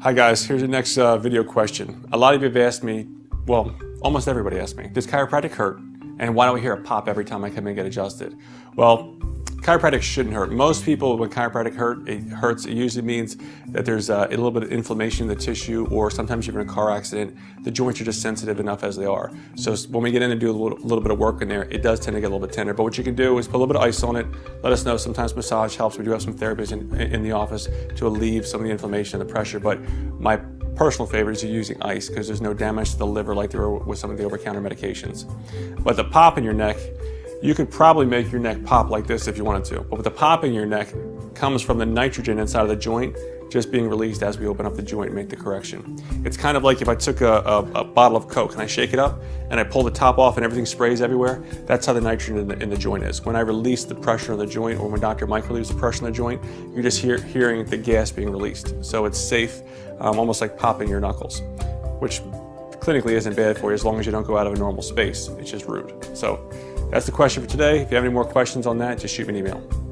Hi guys, here's the next video question. A lot of you have asked me, well, almost everybody asked me, does chiropractic hurt? And why don't we hear a pop every time I come in and get adjusted? Well, chiropractic shouldn't hurt. Most people, when chiropractic hurts, it usually means that there's a little bit of inflammation in the tissue, or sometimes you're in a car accident. The joints are just sensitive enough as they are. So when we get in and do a little bit of work in there, it does tend to get a little bit tender. But what you can do is put a little bit of ice on it. Let us know. Sometimes massage helps. We do have some therapists in the office to alleviate some of the inflammation and the pressure. But my personal favorite is using ice because there's no damage to the liver like there are with some of the over-counter medications. But the pop in your neck, you could probably make your neck pop like this if you wanted to. But with the pop in your neck comes from the nitrogen inside of the joint just being released as we open up the joint and make the correction. It's kind of like if I took a bottle of Coke and I shake it up and I pull the top off and everything sprays everywhere. That's how the nitrogen in the joint is. When I release the pressure on the joint, or when Dr. Mike relieves the pressure on the joint, you're just hearing the gas being released. So it's safe, almost like popping your knuckles, which clinically isn't bad for you as long as you don't go out of a normal space. It's just rude. So that's the question for today. If you have any more questions on that, just shoot me an email.